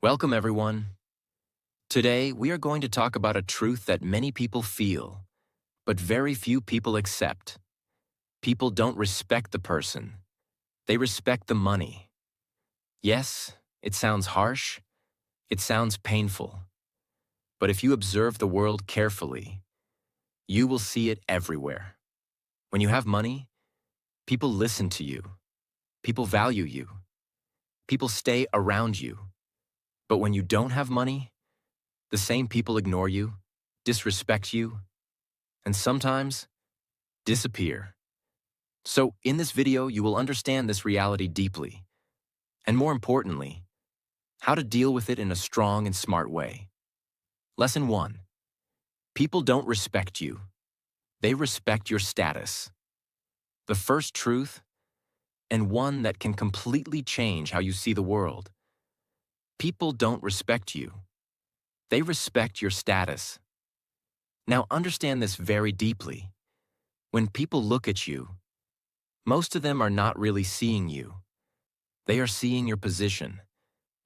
Welcome, everyone. Today, we are going to talk about a truth that many people feel, but very few people accept. People don't respect the person. They respect the money. Yes, it sounds harsh. It sounds painful. But if you observe the world carefully, you will see it everywhere. When you have money, people listen to you. People value you. People stay around you. But when you don't have money, the same people ignore you, disrespect you, and sometimes disappear. So in this video, you will understand this reality deeply, and more importantly, how to deal with it in a strong and smart way. Lesson 1. People don't respect you. They respect your status. The first truth, and one that can completely change how you see the world. People don't respect you. They respect your status. Now understand this very deeply. When people look at you, most of them are not really seeing you. They are seeing your position,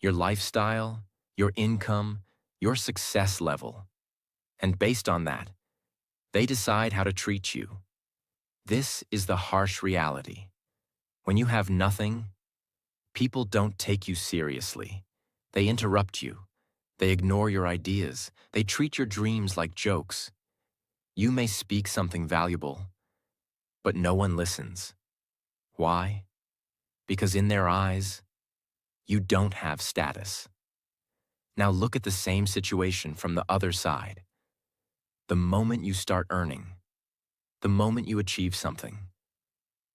your lifestyle, your income, your success level. And based on that, they decide how to treat you. This is the harsh reality. When you have nothing, people don't take you seriously. They interrupt you. They ignore your ideas. They treat your dreams like jokes. You may speak something valuable, but no one listens. Why? Because in their eyes, you don't have status. Now look at the same situation from the other side. The moment you start earning, the moment you achieve something,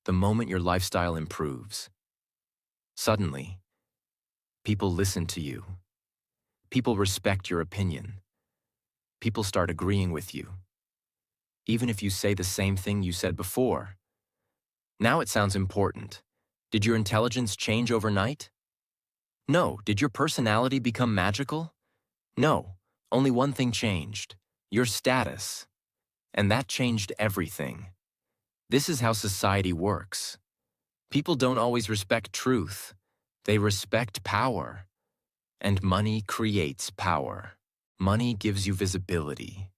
the moment your lifestyle improves, suddenly, people listen to you. People respect your opinion. People start agreeing with you. Even if you say the same thing you said before. Now it sounds important. Did your intelligence change overnight? No. Did your personality become magical? No. Only one thing changed: your status. And that changed everything. This is how society works. People don't always respect truth. They respect power. And money creates power. Money gives you visibility.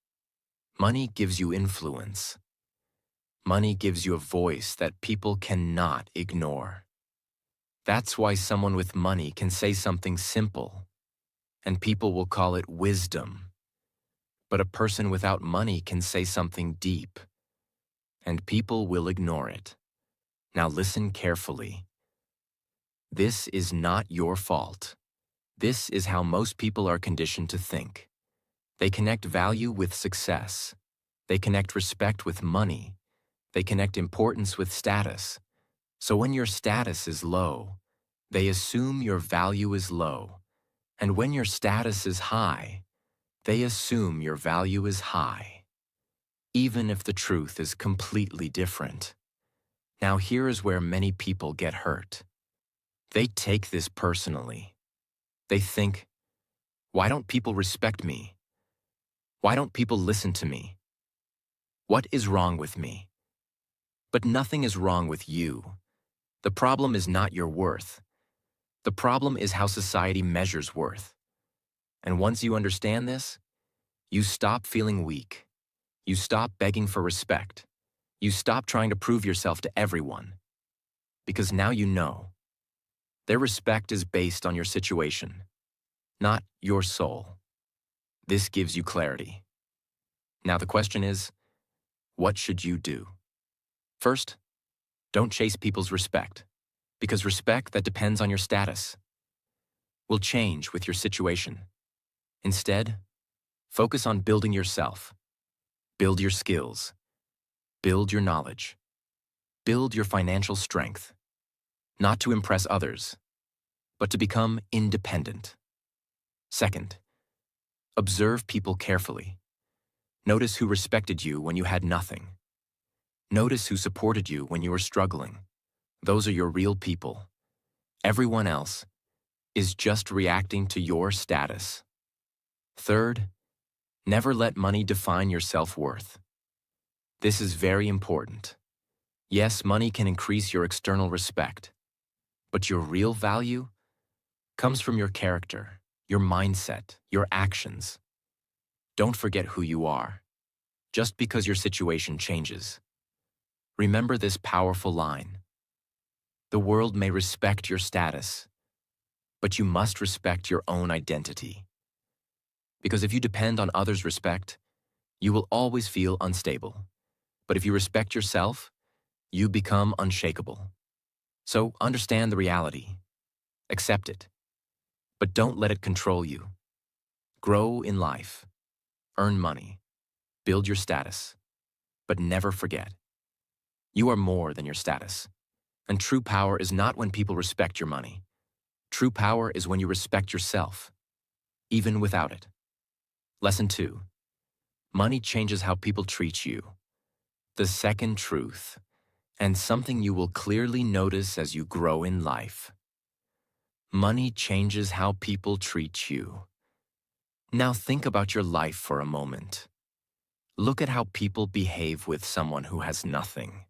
Money gives you influence. Money gives you a voice that people cannot ignore. That's why someone with money can say something simple, and people will call it wisdom. But a person without money can say something deep, and people will ignore it. Now listen carefully. This is not your fault. This is how most people are conditioned to think. They connect value with success. They connect respect with money. They connect importance with status. So when your status is low, they assume your value is low. And when your status is high, they assume your value is high, even if the truth is completely different. Now here is where many people get hurt. They take this personally. They think, why don't people respect me? Why don't people listen to me? What is wrong with me? But nothing is wrong with you. The problem is not your worth. The problem is how society measures worth. And once you understand this, you stop feeling weak. You stop begging for respect. You stop trying to prove yourself to everyone. Because now you know. Their respect is based on your situation, not your soul. This gives you clarity. Now the question is, what should you do? First, don't chase people's respect, because respect that depends on your status will change with your situation. Instead, focus on building yourself. Build your skills. Build your knowledge. Build your financial strength. Not to impress others, but to become independent. Second, observe people carefully. Notice who respected you when you had nothing. Notice who supported you when you were struggling. Those are your real people. Everyone else is just reacting to your status. Third, never let money define your self-worth. This is very important. Yes, money can increase your external respect, but your real value comes from your character, your mindset, your actions. Don't forget who you are, just because your situation changes. Remember this powerful line. The world may respect your status, but you must respect your own identity. Because if you depend on others' respect, you will always feel unstable. But if you respect yourself, you become unshakable. So understand the reality. Accept it. But don't let it control you. Grow in life. Earn money. Build your status. But never forget, you are more than your status. And true power is not when people respect your money. True power is when you respect yourself, even without it. Lesson 2. Money changes how people treat you. The second truth, and something you will clearly notice as you grow in life. Money changes how people treat you. Now think about your life for a moment. Look at how people behave with someone who has nothing.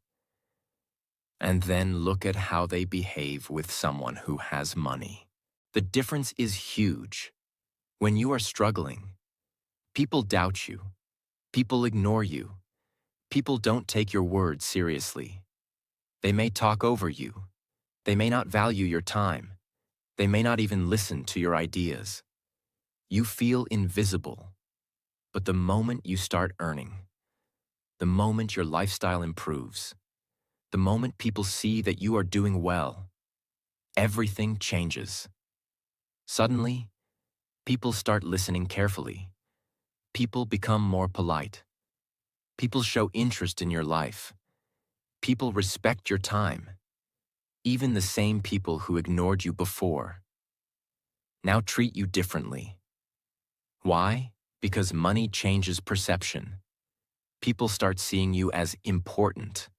And then look at how they behave with someone who has money. The difference is huge. When you are struggling, people doubt you. People ignore you. People don't take your words seriously. They may talk over you. They may not value your time. They may not even listen to your ideas. You feel invisible. But the moment you start earning, the moment your lifestyle improves, the moment people see that you are doing well, everything changes. Suddenly, people start listening carefully. People become more polite. People show interest in your life. People respect your time. Even the same people who ignored you before now treat you differently. Why? Because money changes perception. People start seeing you as important,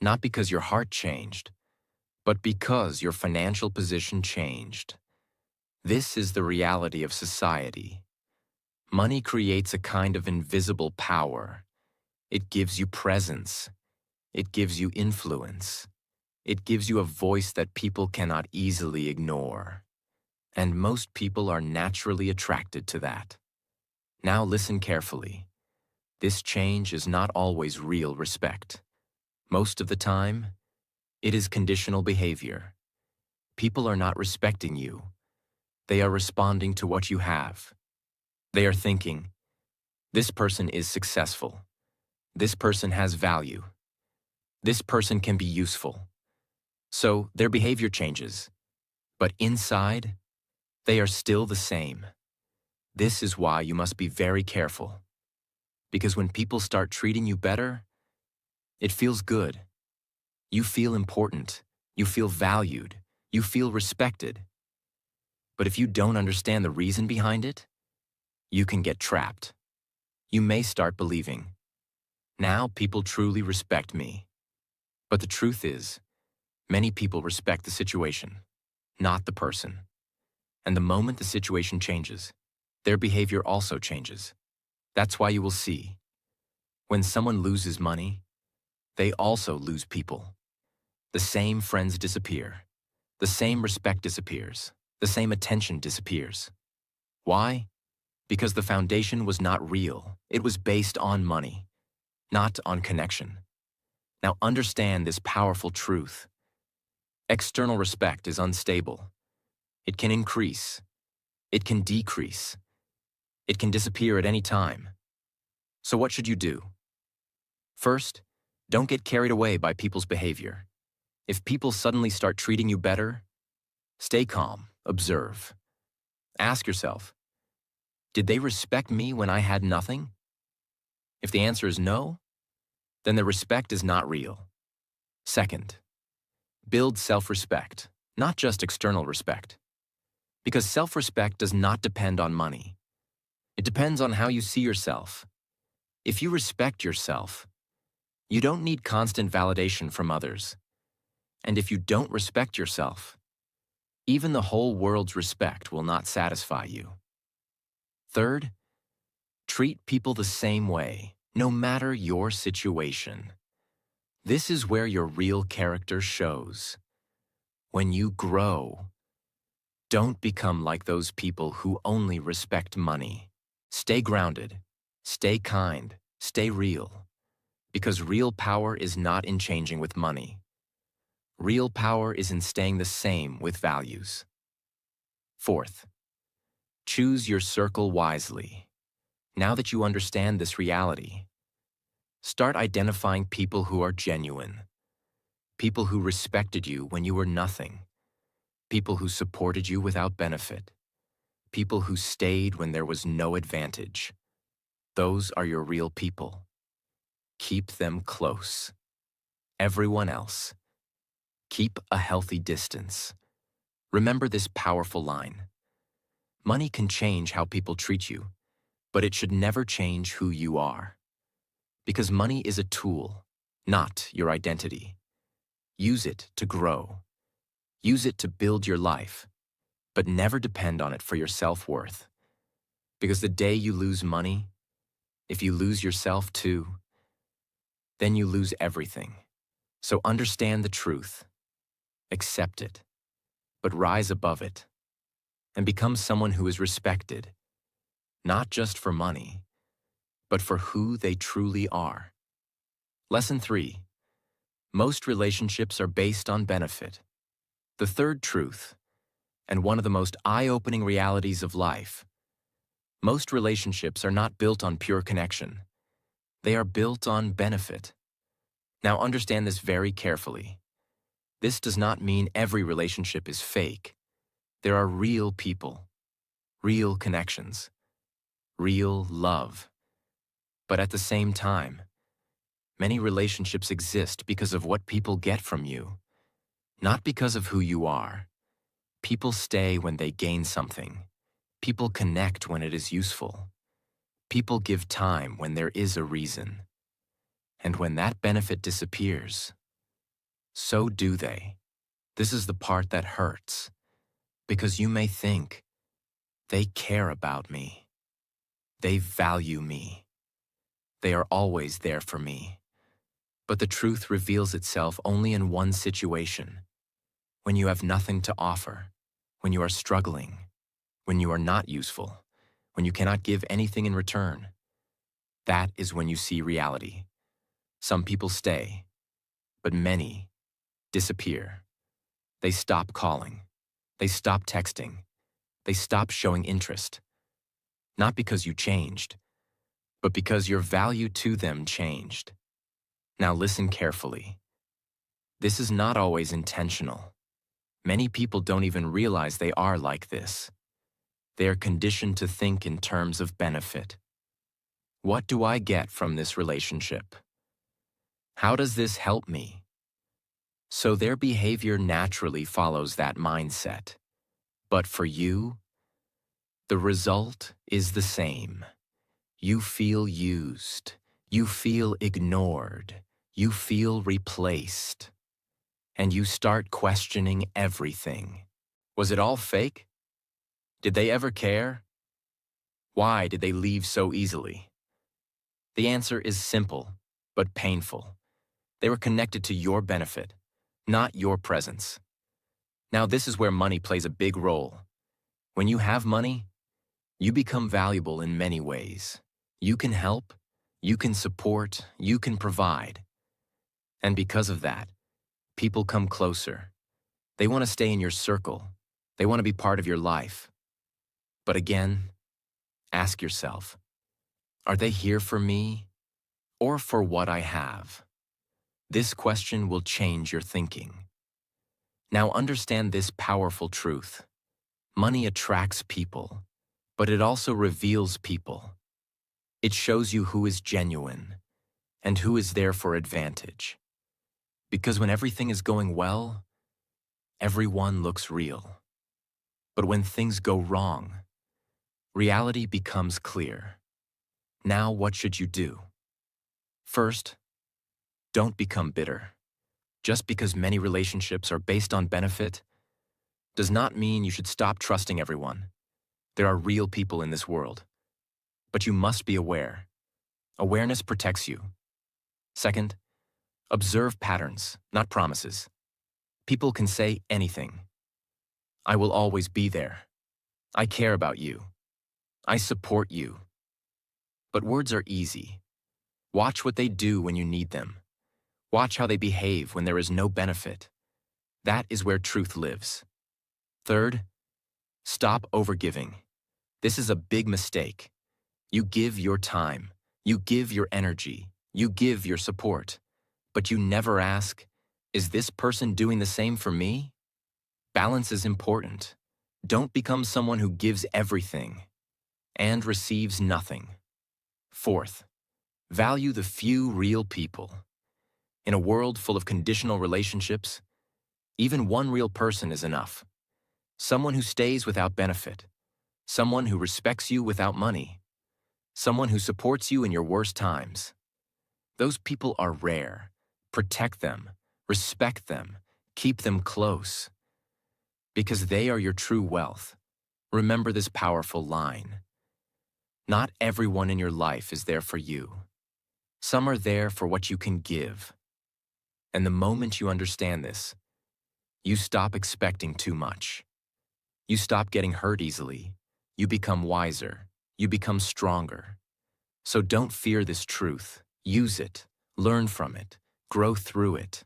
not because your heart changed, but because your financial position changed. This is the reality of society. Money creates a kind of invisible power. It gives you presence. It gives you influence. It gives you a voice that people cannot easily ignore. And most people are naturally attracted to that. Now listen carefully. This change is not always real respect. Most of the time, it is conditional behavior. People are not respecting you. They are responding to what you have. They are thinking, this person is successful. This person has value. This person can be useful. So their behavior changes. But inside, they are still the same. This is why you must be very careful. Because when people start treating you better, it feels good. You feel important. You feel valued. You feel respected. But if you don't understand the reason behind it, you can get trapped. You may start believing, now people truly respect me. But the truth is, many people respect the situation, not the person. And the moment the situation changes, their behavior also changes. That's why you will see, when someone loses money, they also lose people. The same friends disappear. The same respect disappears. The same attention disappears. Why? Because the foundation was not real. It was based on money, not on connection. Now understand this powerful truth. External respect is unstable. It can increase. It can decrease. It can disappear at any time. So what should you do? First, don't get carried away by people's behavior. If people suddenly start treating you better, stay calm, observe. Ask yourself, did they respect me when I had nothing? If the answer is no, then the respect is not real. Second, build self-respect, not just external respect. Because self-respect does not depend on money. It depends on how you see yourself. If you respect yourself, you don't need constant validation from others. And if you don't respect yourself, even the whole world's respect will not satisfy you. Third, treat people the same way, no matter your situation. This is where your real character shows. When you grow, Don't become like those people who only respect money. Stay grounded, stay kind, stay real. Because real power is not in changing with money. Real power is in staying the same with values. Fourth, choose your circle wisely. Now that you understand this reality, start identifying people who are genuine, people who respected you when you were nothing, people who supported you without benefit, people who stayed when there was no advantage. Those are your real people. Keep them close. Everyone else, keep a healthy distance. Remember this powerful line. Money can change how people treat you, but it should never change who you are. Because money is a tool, not your identity. Use it to grow. Use it to build your life, but never depend on it for your self-worth. Because the day you lose money, if you lose yourself too, then you lose everything. So understand the truth, accept it, but rise above it, and become someone who is respected, not just for money, but for who they truly are. Lesson 3. Most relationships are based on benefit. The third truth, and one of the most eye-opening realities of life. Most relationships are not built on pure connection. They are built on benefit. Now understand this very carefully. This does not mean every relationship is fake. There are real people, real connections, real love. But at the same time, many relationships exist because of what people get from you, not because of who you are. People stay when they gain something. People connect when it is useful. People give time when there is a reason. And when that benefit disappears, so do they. This is the part that hurts, because you may think, they care about me. They value me. They are always there for me. But the truth reveals itself only in one situation: when you have nothing to offer, when you are struggling, when you are not useful, when you cannot give anything in return. That is when you see reality. Some people stay, but many disappear. They stop calling. They stop texting. They stop showing interest. Not because you changed, but because your value to them changed. Now listen carefully. This is not always intentional. Many people don't even realize they are like this. They are conditioned to think in terms of benefit. What do I get from this relationship? How does this help me? So their behavior naturally follows that mindset. But for you, the result is the same. You feel used. You feel ignored. You feel replaced. And you start questioning everything. Was it all fake? Did they ever care? Why did they leave so easily? The answer is simple, but painful. They were connected to your benefit, not your presence. Now this is where money plays a big role. When you have money, you become valuable in many ways. You can help, you can support, you can provide. And because of that, people come closer. They want to stay in your circle. They want to be part of your life. But again, ask yourself, are they here for me or for what I have? This question will change your thinking. Now understand this powerful truth. Money attracts people, but it also reveals people. It shows you who is genuine and who is there for advantage. Because when everything is going well, everyone looks real. But when things go wrong, reality becomes clear. Now what should you do? First, don't become bitter. Just because many relationships are based on benefit does not mean you should stop trusting everyone. There are real people in this world. But you must be aware. Awareness protects you. Second, observe patterns, not promises. People can say anything. I will always be there. I care about you. I support you. But words are easy. Watch what they do when you need them. Watch how they behave when there is no benefit. That is where truth lives. Third, stop overgiving. This is a big mistake. You give your time. You give your energy. You give your support. But you never ask, is this person doing the same for me? Balance is important. Don't become someone who gives everything and receives nothing. Fourth, value the few real people. In a world full of conditional relationships, even one real person is enough. Someone who stays without benefit. Someone who respects you without money. Someone who supports you in your worst times. Those people are rare. Protect them, respect them, keep them close. Because they are your true wealth. Remember this powerful line. Not everyone in your life is there for you. Some are there for what you can give. And the moment you understand this, you stop expecting too much. You stop getting hurt easily. You become wiser. You become stronger. So don't fear this truth. Use it, learn from it, grow through it,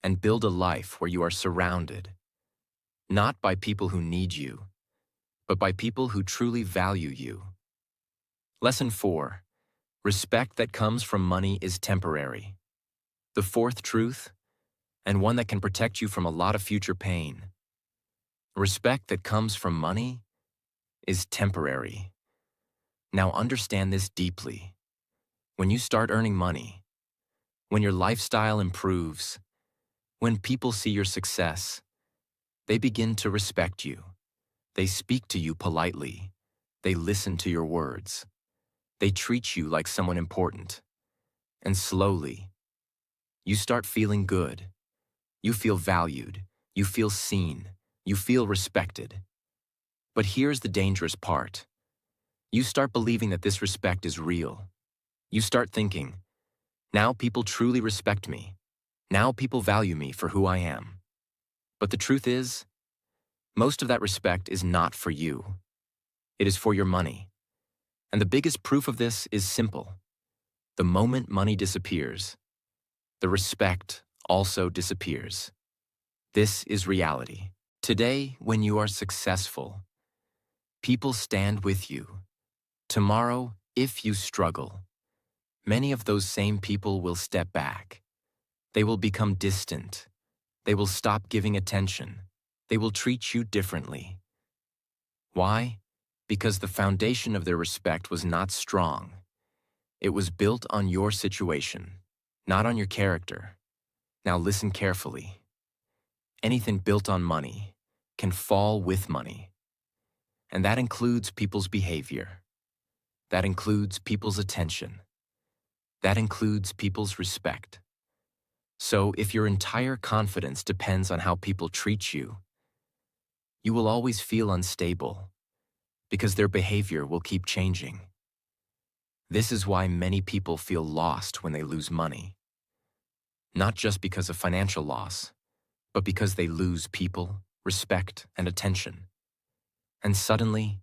and build a life where you are surrounded, not by people who need you, but by people who truly value you. Lesson 4. Respect that comes from money is temporary. The fourth truth, and one that can protect you from a lot of future pain. Respect that comes from money is temporary. Now understand this deeply. When you start earning money, when your lifestyle improves, when people see your success, they begin to respect you. They speak to you politely. They listen to your words. They treat you like someone important. And slowly, you start feeling good. You feel valued. You feel seen. You feel respected. But here's the dangerous part. You start believing that this respect is real. You start thinking, now people truly respect me. Now people value me for who I am. But the truth is, most of that respect is not for you. It is for your money. And the biggest proof of this is simple. The moment money disappears, the respect also disappears. This is reality. Today, when you are successful, people stand with you. Tomorrow, if you struggle, many of those same people will step back. They will become distant. They will stop giving attention. They will treat you differently. Why? Because the foundation of their respect was not strong. It was built on your situation, not on your character. Now listen carefully. Anything built on money can fall with money. And that includes people's behavior. That includes people's attention. That includes people's respect. So if your entire confidence depends on how people treat you, you will always feel unstable because their behavior will keep changing. This is why many people feel lost when they lose money. Not just because of financial loss, but because they lose people, respect, and attention. And suddenly,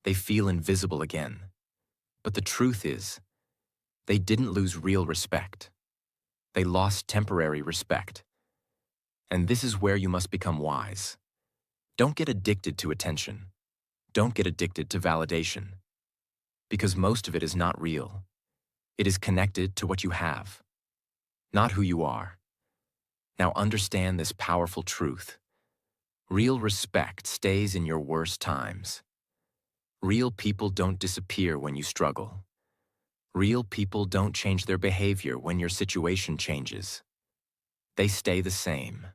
they feel invisible again. But the truth is, they didn't lose real respect. They lost temporary respect. And this is where you must become wise. Don't get addicted to attention. Don't get addicted to validation. Because most of it is not real. It is connected to what you have, not who you are. Now understand this powerful truth. Real respect stays in your worst times. Real people don't disappear when you struggle. Real people don't change their behavior when your situation changes. They stay the same.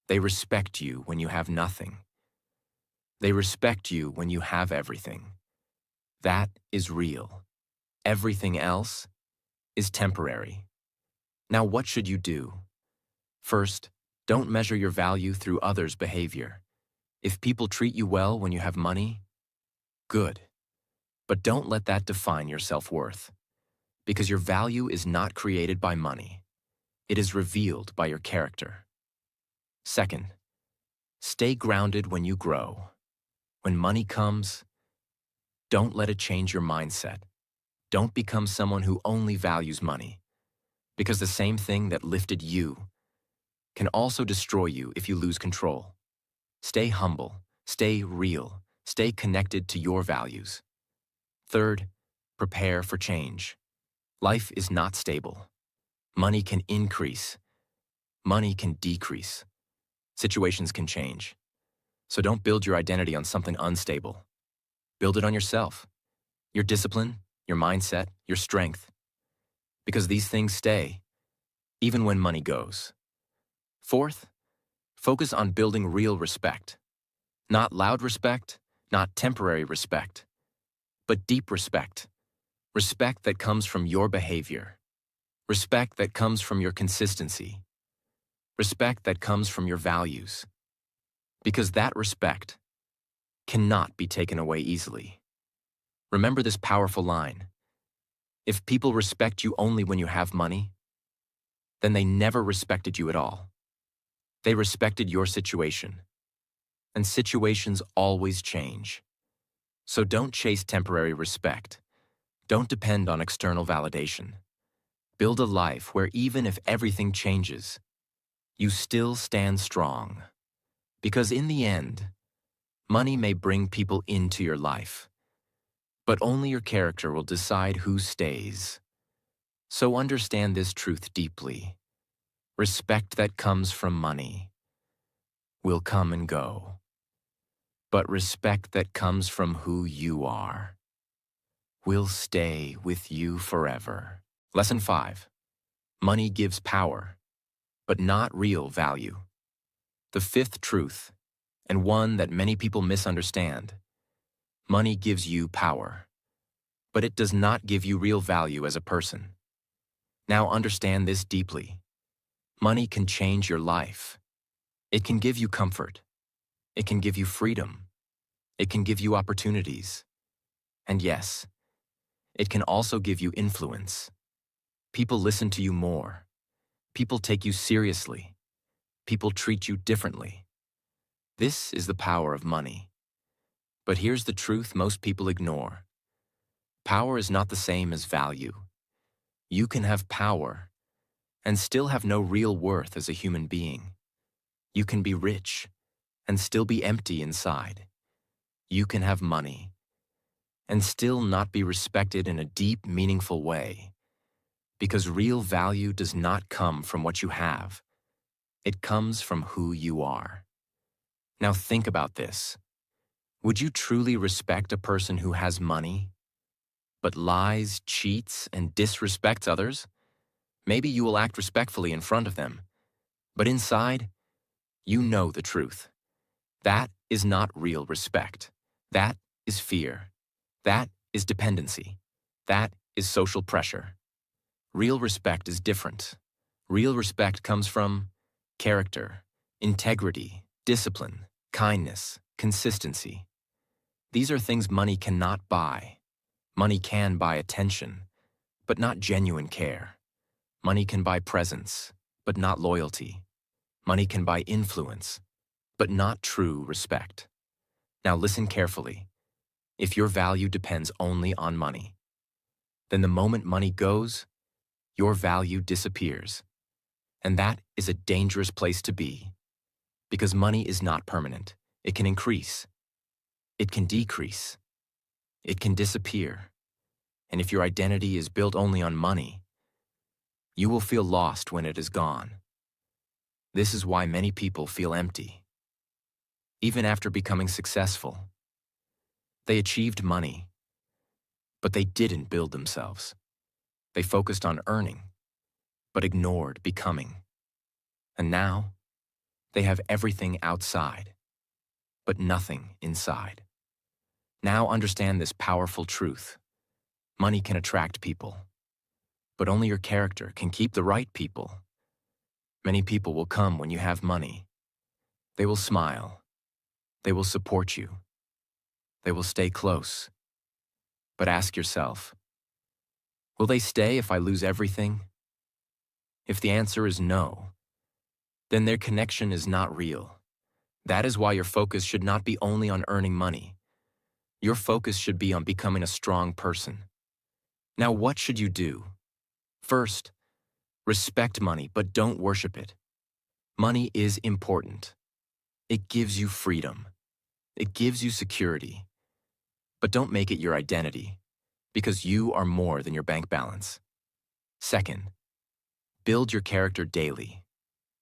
They respect you when you have nothing. They respect you when you have everything. That is real. Everything else is temporary. Now what should you do? First, don't measure your value through others' behavior. If people treat you well when you have money, good. But don't let that define your self-worth. Because your value is not created by money. It is revealed by your character. Second, Stay grounded when you grow. When money comes, don't let it change your mindset. Don't become someone who only values money, because the same thing that lifted you can also destroy you if you lose control. Stay humble, stay real, stay connected to your values. Third, prepare for change. Life is not stable. Money can increase. Money can decrease. Situations can change. So don't build your identity on something unstable. Build it on yourself, your discipline, your mindset, your strength. Because these things stay, even when money goes. Fourth, focus on building real respect. Not loud respect, not temporary respect, but deep respect. Respect that comes from your behavior. Respect that comes from your consistency. Respect that comes from your values. Because that respect cannot be taken away easily. Remember this powerful line. If people respect you only when you have money, then they never respected you at all. They respected your situation. And situations always change. So don't chase temporary respect. Don't depend on external validation. Build a life where even if everything changes, you still stand strong. Because in the end, money may bring people into your life, but only your character will decide who stays. So understand this truth deeply. Respect that comes from money will come and go, but respect that comes from who you are will stay with you forever. Lesson 5. Money gives power, but not real value. The fifth truth, and one that many people misunderstand. Money gives you power, but it does not give you real value as a person. Now understand this deeply. Money can change your life. It can give you comfort. It can give you freedom. It can give you opportunities. And yes, it can also give you influence. People listen to you more. People take you seriously. People treat you differently. This is the power of money. But here's the truth most people ignore. Power is not the same as value. You can have power and still have no real worth as a human being. You can be rich and still be empty inside. You can have money and still not be respected in a deep, meaningful way. Because real value does not come from what you have. It comes from who you are. Now think about this. Would you truly respect a person who has money, but lies, cheats, and disrespects others? Maybe you will act respectfully in front of them, but inside, you know the truth. That is not real respect. That is fear. That is dependency. That is social pressure. Real respect is different. Real respect comes from character, integrity, discipline, kindness, consistency. These are things money cannot buy. Money can buy attention, but not genuine care. Money can buy presence, but not loyalty. Money can buy influence, but not true respect. Now listen carefully. If your value depends only on money, then the moment money goes, your value disappears. And that is a dangerous place to be. Because money is not permanent. It can increase. It can decrease. It can disappear. And if your identity is built only on money, you will feel lost when it is gone. This is why many people feel empty. Even after becoming successful, they achieved money, but they didn't build themselves. They focused on earning, but ignored becoming. And now, they have everything outside, but nothing inside. Now understand this powerful truth. Money can attract people, but only your character can keep the right people. Many people will come when you have money. They will smile. They will support you. They will stay close. But ask yourself, will they stay if I lose everything? If the answer is no, then their connection is not real. That is why your focus should not be only on earning money. Your focus should be on becoming a strong person. Now, what should you do? First, respect money, but don't worship it. Money is important. It gives you freedom. It gives you security. But don't make it your identity, because you are more than your bank balance. Second, build your character daily.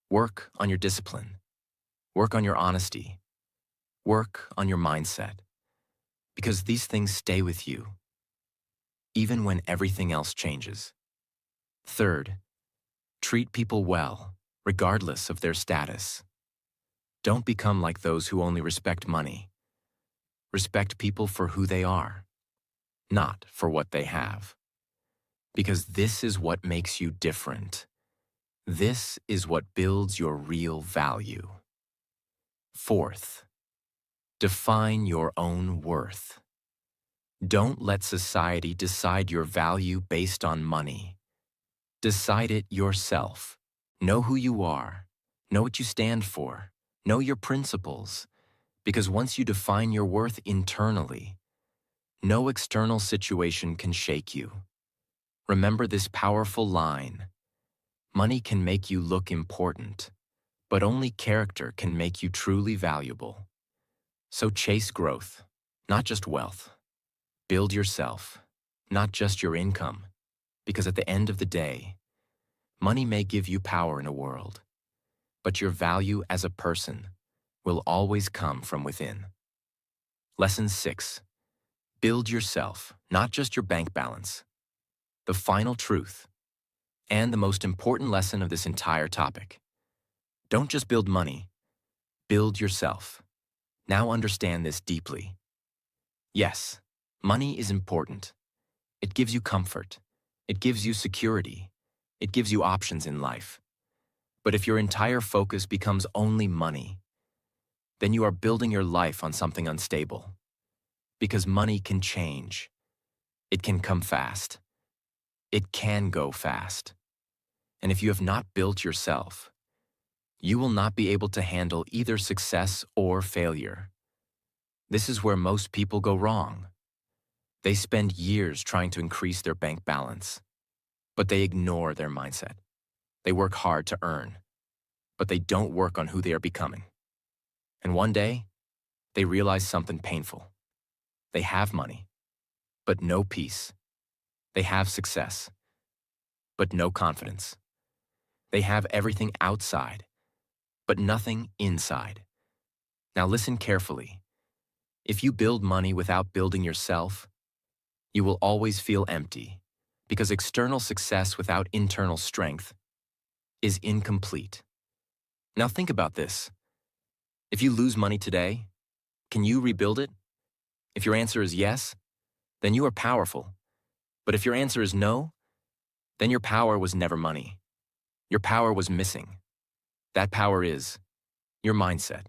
Work on your discipline. Work on your honesty. Work on your mindset. Because these things stay with you, even when everything else changes. Third, treat people well, regardless of their status. Don't become like those who only respect money. Respect people for who they are, not for what they have. Because this is what makes you different. This is what builds your real value. Fourth, define your own worth. Don't let society decide your value based on money. Decide it yourself. Know who you are. Know what you stand for. Know your principles. Because once you define your worth internally, no external situation can shake you. Remember this powerful line: money can make you look important, but only character can make you truly valuable. So chase growth, not just wealth. Build yourself, not just your income. Because at the end of the day, money may give you power in a world, but your value as a person will always come from within. Lesson 6. Build yourself, not just your bank balance. The final truth, and the most important lesson of this entire topic. Don't just build money, build yourself. Now understand this deeply. Yes, money is important. It gives you comfort. It gives you security. It gives you options in life. But if your entire focus becomes only money, then you are building your life on something unstable. Because money can change. It can come fast. It can go fast. And if you have not built yourself, you will not be able to handle either success or failure. This is where most people go wrong. They spend years trying to increase their bank balance, but they ignore their mindset. They work hard to earn, but they don't work on who they are becoming. And one day, they realize something painful. They have money, but no peace. They have success, but no confidence. They have everything outside, but nothing inside. Now listen carefully. If you build money without building yourself, you will always feel empty, because external success without internal strength is incomplete. Now think about this. If you lose money today, can you rebuild it? If your answer is yes, then you are powerful. But if your answer is no, then your power was never money. Your power was missing. That power is your mindset,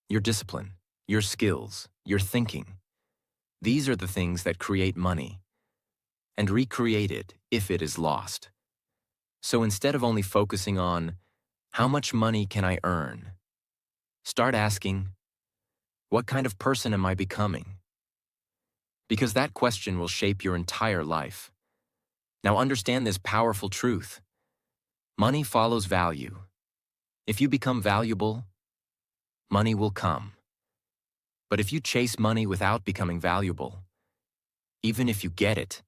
your discipline, your skills, your thinking. These are the things that create money and recreate it if it is lost. So instead of only focusing on how much money can I earn, start asking, what kind of person am I becoming? Because that question will shape your entire life. Now understand this powerful truth. Money follows value. If you become valuable, money will come. But if you chase money without becoming valuable, even if you get it,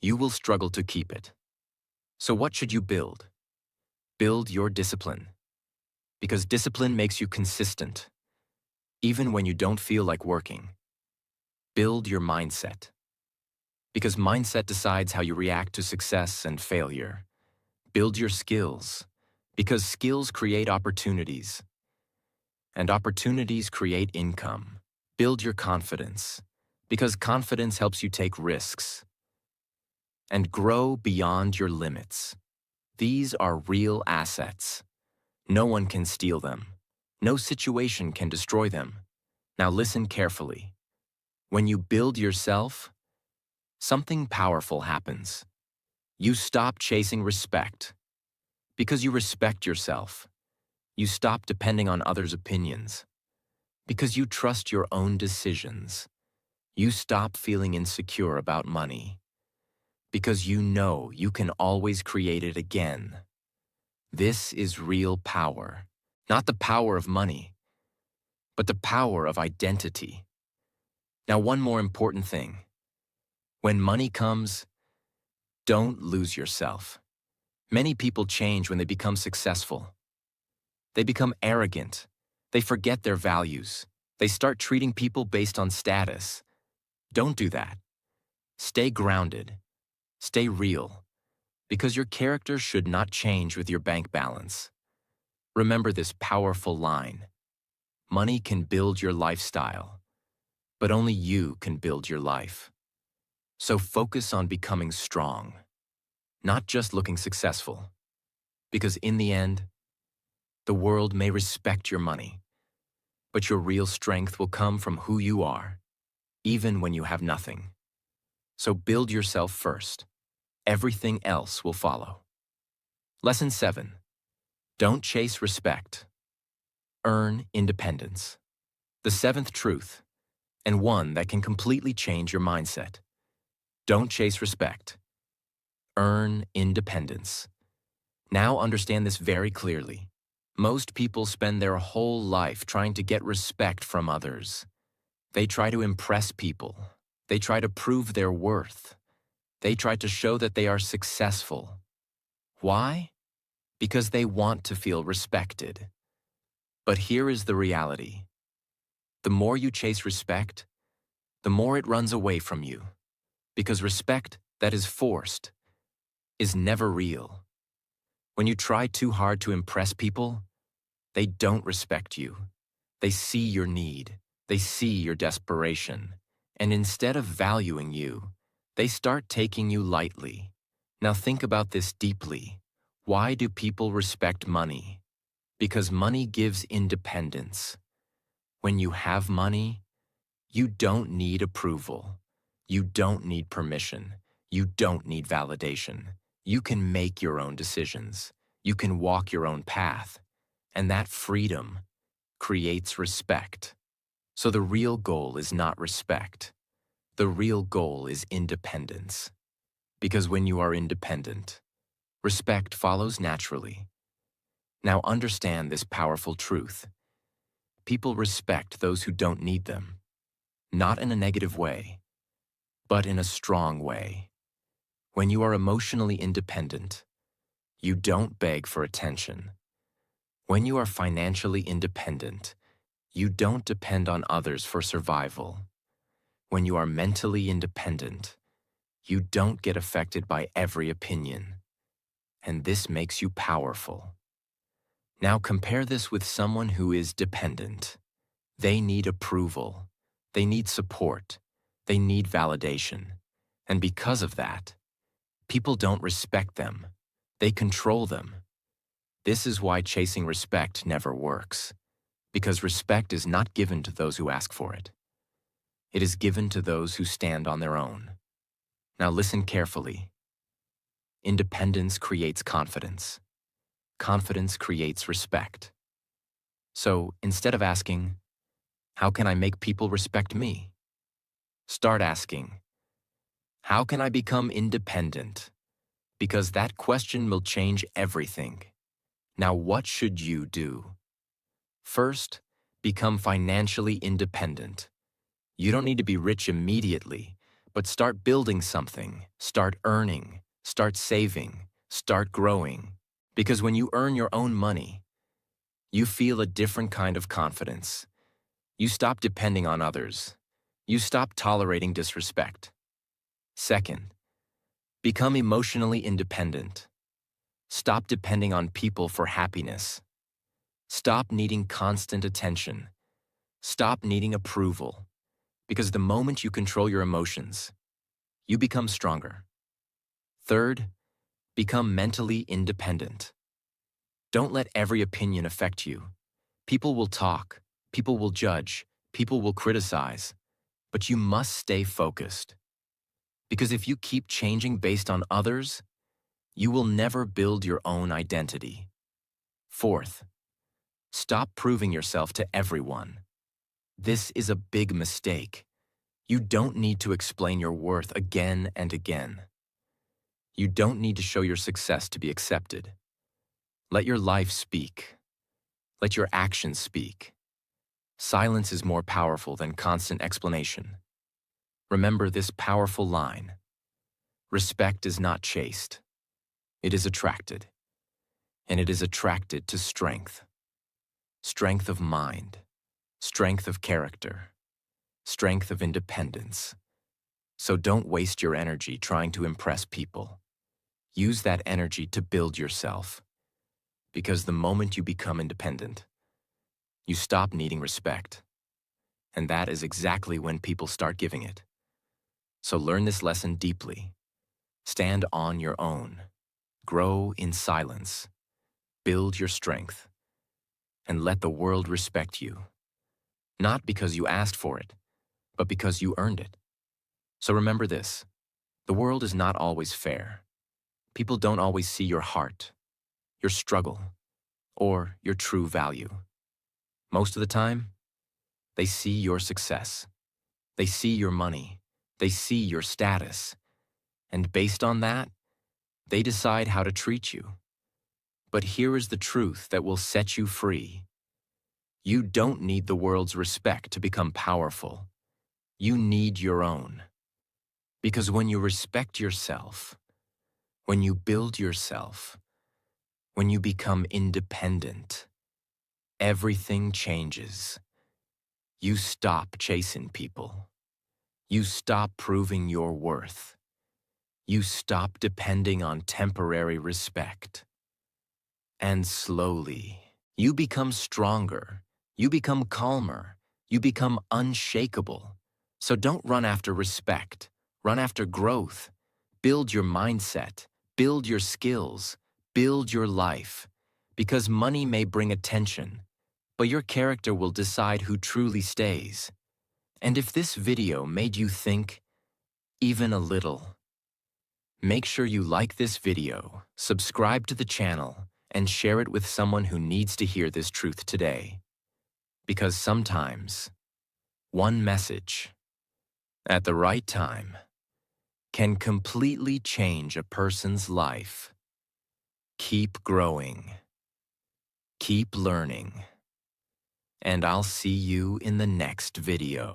you will struggle to keep it. So what should you build? Build your discipline. Because discipline makes you consistent, even when you don't feel like working. Build your mindset. Because mindset decides how you react to success and failure. Build your skills. Because skills create opportunities. And opportunities create income. Build your confidence. Because confidence helps you take risks. And grow beyond your limits. These are real assets. No one can steal them. No situation can destroy them. Now listen carefully. When you build yourself, something powerful happens. You stop chasing respect. Because you respect yourself, you stop depending on others' opinions. Because you trust your own decisions. You stop feeling insecure about money. Because you know you can always create it again. This is real power. Not the power of money, but the power of identity. Now, one more important thing. When money comes, don't lose yourself. Many people change when they become successful. They become arrogant. They forget their values. They start treating people based on status. Don't do that. Stay grounded. Stay real. Because your character should not change with your bank balance. Remember this powerful line. Money can build your lifestyle, but only you can build your life. So focus on becoming strong, not just looking successful. Because in the end, the world may respect your money, but your real strength will come from who you are, even when you have nothing. So build yourself first. Everything else will follow. Lesson 7. Don't chase respect. Earn independence. The seventh truth, and one that can completely change your mindset. Don't chase respect. Earn independence. Now understand this very clearly. Most people spend their whole life trying to get respect from others. They try to impress people. They try to prove their worth. They try to show that they are successful. Why? Because they want to feel respected. But here is the reality. The more you chase respect, the more it runs away from you. Because respect that is forced is never real. When you try too hard to impress people, they don't respect you. They see your need. They see your desperation. And instead of valuing you, they start taking you lightly. Now think about this deeply. Why do people respect money? Because money gives independence. When you have money, you don't need approval. You don't need permission. You don't need validation. You can make your own decisions. You can walk your own path. And that freedom creates respect. So the real goal is not respect. The real goal is independence. Because when you are independent, respect follows naturally. Now understand this powerful truth. People respect those who don't need them, not in a negative way, but in a strong way. When you are emotionally independent, you don't beg for attention. When you are financially independent, you don't depend on others for survival. When you are mentally independent, you don't get affected by every opinion. And this makes you powerful. Now compare this with someone who is dependent. They need approval. They need support. They need validation. And because of that, people don't respect them. They control them. This is why chasing respect never works. Because respect is not given to those who ask for it. It is given to those who stand on their own. Now listen carefully. Independence creates confidence. Confidence creates respect. So instead of asking, how can I make people respect me? Start asking, how can I become independent? Because that question will change everything. Now what should you do? First, become financially independent. You don't need to be rich immediately, but start building something, start earning, start saving, start growing. Because when you earn your own money, you feel a different kind of confidence. You stop depending on others. You stop tolerating disrespect. Second, become emotionally independent. Stop depending on people for happiness. Stop needing constant attention. Stop needing approval. Because the moment you control your emotions, you become stronger. Third, become mentally independent. Don't let every opinion affect you. People will talk, people will judge, people will criticize, but you must stay focused. Because if you keep changing based on others, you will never build your own identity. Fourth, stop proving yourself to everyone. This is a big mistake. You don't need to explain your worth again and again. You don't need to show your success to be accepted. Let your life speak. Let your actions speak. Silence is more powerful than constant explanation. Remember this powerful line. Respect is not chased. It is attracted. And it is attracted to strength. Strength of mind. Strength of character. Strength of independence. So don't waste your energy trying to impress people. Use that energy to build yourself. Because the moment you become independent, you stop needing respect. And that is exactly when people start giving it. So learn this lesson deeply. Stand on your own. Grow in silence. Build your strength. And let the world respect you. Not because you asked for it, but because you earned it. So remember this. The world is not always fair. People don't always see your heart, your struggle, or your true value. Most of the time, they see your success. They see your money. They see your status. And based on that, they decide how to treat you. But here is the truth that will set you free. You don't need the world's respect to become powerful. You need your own. Because when you respect yourself, when you build yourself, when you become independent, everything changes. You stop chasing people. You stop proving your worth. You stop depending on temporary respect. And slowly, you become stronger. You become calmer. You become unshakable. So don't run after respect. Run after growth. Build your mindset. Build your skills. Build your life. Because money may bring attention, but your character will decide who truly stays. And if this video made you think, even a little, make sure you like this video, subscribe to the channel, and share it with someone who needs to hear this truth today. Because sometimes, one message, at the right time, can completely change a person's life. Keep growing. Keep learning. And I'll see you in the next video.